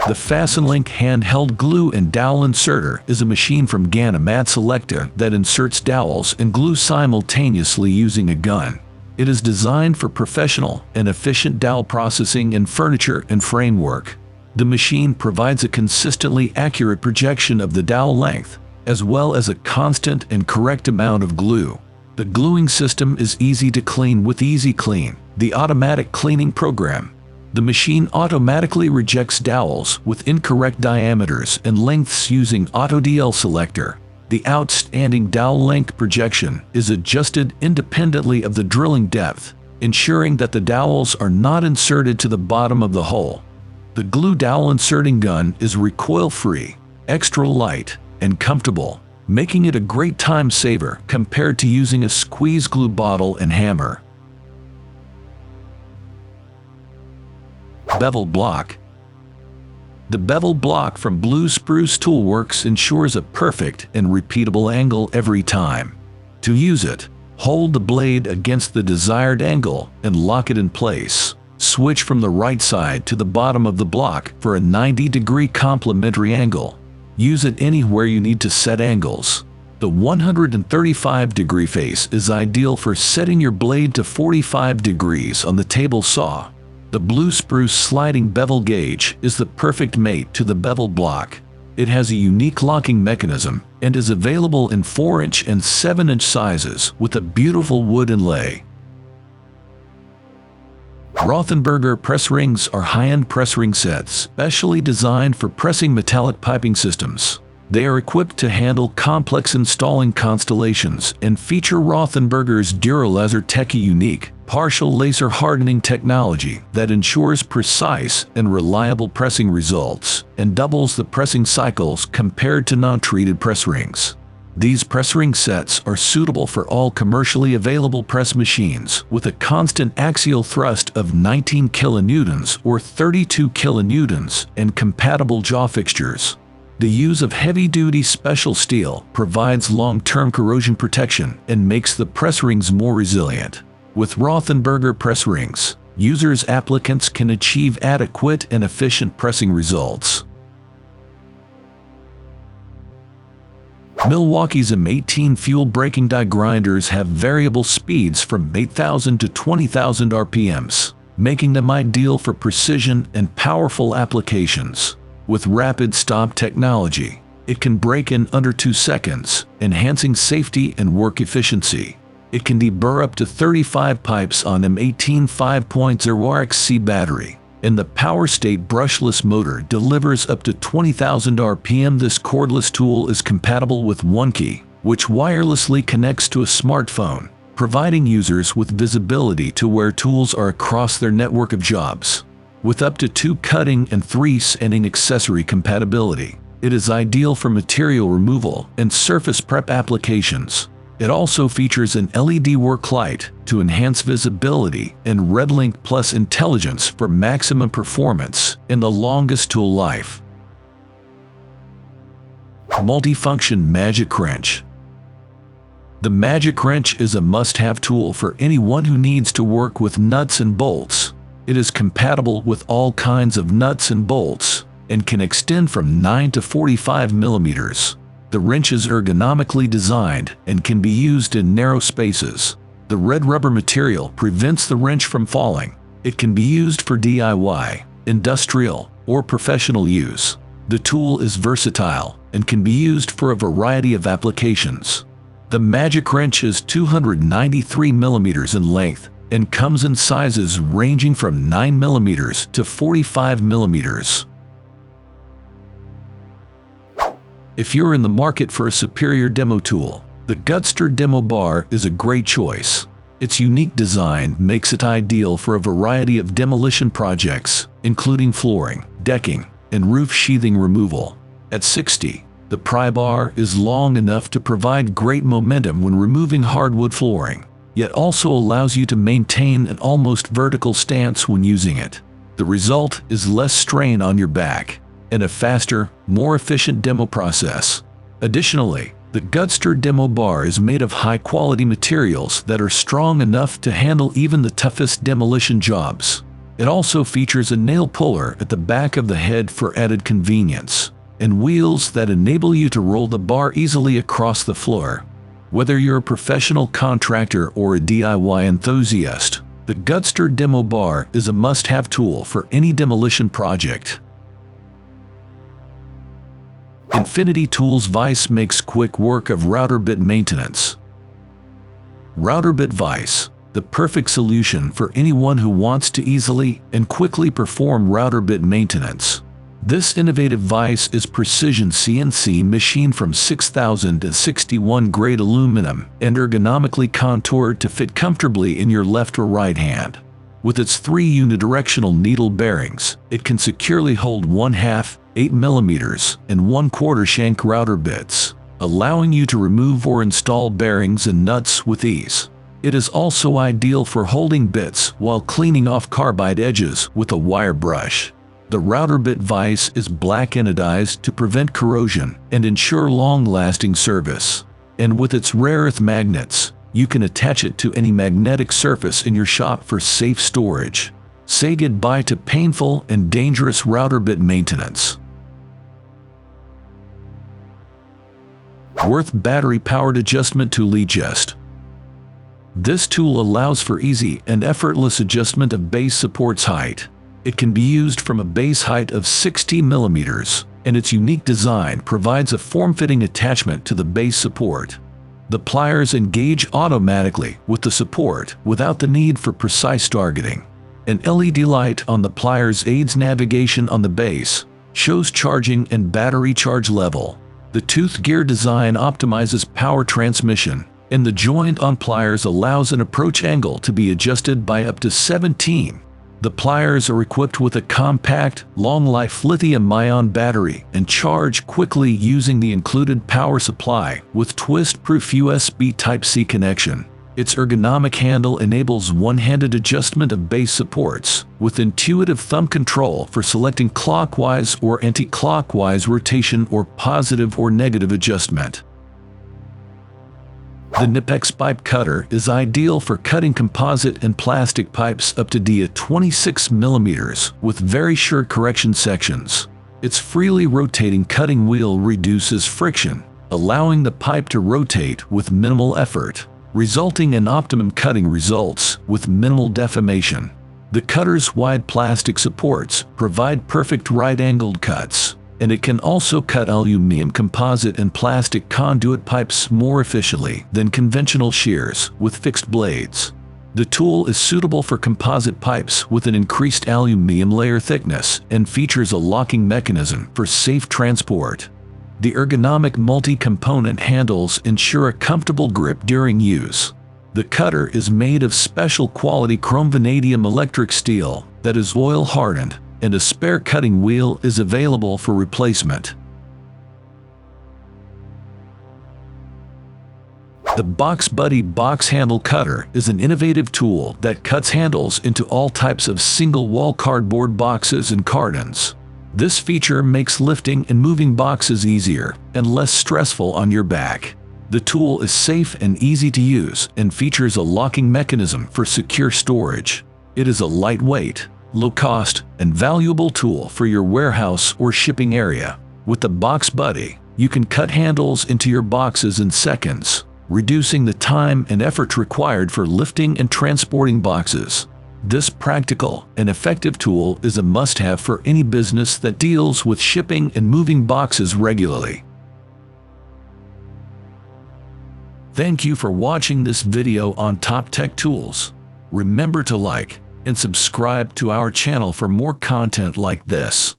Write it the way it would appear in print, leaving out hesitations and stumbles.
The FastenLink handheld glue and dowel inserter is a machine from Ganna Mat Selecta that inserts dowels and glue simultaneously using a gun. It is designed for professional and efficient dowel processing in furniture and framework. The machine provides a consistently accurate projection of the dowel length, as well as a constant and correct amount of glue. The gluing system is easy to clean with Easy Clean, the automatic cleaning program. The machine automatically rejects dowels with incorrect diameters and lengths using AutoDL Selector. The outstanding dowel length projection is adjusted independently of the drilling depth, ensuring that the dowels are not inserted to the bottom of the hole. The glue dowel inserting gun is recoil-free, extra light, and comfortable, making it a great time saver compared to using a squeeze glue bottle and hammer. Bevel block. The bevel block from Blue Spruce Toolworks ensures a perfect and repeatable angle every time. To use it, hold the blade against the desired angle and lock it in place. Switch from the right side to the bottom of the block for a 90-degree complementary angle. Use it anywhere you need to set angles. The 135-degree face is ideal for setting your blade to 45 degrees on the table saw. The Blue Spruce sliding bevel gauge is the perfect mate to the bevel block. It has a unique locking mechanism and is available in 4-inch and 7-inch sizes with a beautiful wood inlay. Rothenberger press rings are high-end press ring sets specially designed for pressing metallic piping systems. They are equipped to handle complex installing constellations and feature Rothenberger's Duralaser Techie unique partial laser hardening technology that ensures precise and reliable pressing results and doubles the pressing cycles compared to non-treated press rings. These press ring sets are suitable for all commercially available press machines with a constant axial thrust of 19 kilonewtons or 32 kilonewtons and compatible jaw fixtures. The use of heavy-duty special steel provides long-term corrosion protection and makes the press rings more resilient. With Rothenberger press rings, applicants can achieve adequate and efficient pressing results. Milwaukee's M18 fuel braking die grinders have variable speeds from 8,000 to 20,000 RPMs, making them ideal for precision and powerful applications. With rapid stop technology, it can brake in under 2 seconds, enhancing safety and work efficiency. It can deburr up to 35 pipes on M18 5.0 RXC battery, and the PowerState brushless motor delivers up to 20,000 RPM. This cordless tool is compatible with OneKey, which wirelessly connects to a smartphone, providing users with visibility to where tools are across their network of jobs. With up to 2 cutting and 3 sanding accessory compatibility, it is ideal for material removal and surface prep applications. It also features an LED work light to enhance visibility and RedLink Plus intelligence for maximum performance in the longest tool life. Multifunction Magic Wrench. The Magic Wrench is a must-have tool for anyone who needs to work with nuts and bolts. It is compatible with all kinds of nuts and bolts and can extend from 9 to 45 millimeters. The wrench is ergonomically designed and can be used in narrow spaces. The red rubber material prevents the wrench from falling. It can be used for DIY, industrial, or professional use. The tool is versatile and can be used for a variety of applications. The Magic Wrench is 293 millimeters in length and comes in sizes ranging from 9 millimeters to 45 millimeters. If you're in the market for a superior demo tool, the Gutster Demo Bar is a great choice. Its unique design makes it ideal for a variety of demolition projects, including flooring, decking, and roof sheathing removal. At 60, the pry bar is long enough to provide great momentum when removing hardwood flooring, yet also allows you to maintain an almost vertical stance when using it. The result is less strain on your back and a faster, more efficient demo process. Additionally, the Gutster Demo Bar is made of high-quality materials that are strong enough to handle even the toughest demolition jobs. It also features a nail puller at the back of the head for added convenience, and wheels that enable you to roll the bar easily across the floor. Whether you're a professional contractor or a DIY enthusiast, the Gutster Demo Bar is a must-have tool for any demolition project. Infinity Tools Vise makes quick work of router bit maintenance. Router bit vise, the perfect solution for anyone who wants to easily and quickly perform router bit maintenance. This innovative vise is precision CNC machined from 6061 grade aluminum and ergonomically contoured to fit comfortably in your left or right hand. With its 3 unidirectional needle bearings, it can securely hold 1/2, 8 mm, and 1/4 shank router bits, allowing you to remove or install bearings and nuts with ease. It is also ideal for holding bits while cleaning off carbide edges with a wire brush. The router bit vise is black anodized to prevent corrosion and ensure long-lasting service. And with its rare earth magnets, you can attach it to any magnetic surface in your shop for safe storage. Say goodbye to painful and dangerous router bit maintenance. Worth battery-powered adjustment tool eJust. This tool allows for easy and effortless adjustment of base support's height. It can be used from a base height of 60 mm, and its unique design provides a form-fitting attachment to the base support. The pliers engage automatically with the support without the need for precise targeting. An LED light on the pliers aids navigation on the base, shows charging and battery charge level. The tooth gear design optimizes power transmission, and the joint on pliers allows an approach angle to be adjusted by up to 17. The pliers are equipped with a compact, long-life lithium-ion battery and charge quickly using the included power supply with twist-proof USB Type-C connection. Its ergonomic handle enables one-handed adjustment of base supports, with intuitive thumb control for selecting clockwise or anti-clockwise rotation or positive or negative adjustment. The Knipex Pipe Cutter is ideal for cutting composite and plastic pipes up to 26 mm with very short correction sections. Its freely rotating cutting wheel reduces friction, allowing the pipe to rotate with minimal effort, resulting in optimum cutting results with minimal deformation. The cutter's wide plastic supports provide perfect right-angled cuts, and it can also cut aluminum composite and plastic conduit pipes more efficiently than conventional shears with fixed blades. The tool is suitable for composite pipes with an increased aluminum layer thickness and features a locking mechanism for safe transport. The ergonomic multi-component handles ensure a comfortable grip during use. The cutter is made of special quality chrome vanadium electric steel that is oil hardened, and a spare cutting wheel is available for replacement. The Box Buddy Box Handle Cutter is an innovative tool that cuts handles into all types of single-wall cardboard boxes and cartons. This feature makes lifting and moving boxes easier and less stressful on your back. The tool is safe and easy to use and features a locking mechanism for secure storage. It is a lightweight, low-cost, and valuable tool for your warehouse or shipping area. With the Box Buddy, you can cut handles into your boxes in seconds, reducing the time and effort required for lifting and transporting boxes. This practical and effective tool is a must-have for any business that deals with shipping and moving boxes regularly. Thank you for watching this video on Top Tech Tools. Remember to like and subscribe to our channel for more content like this.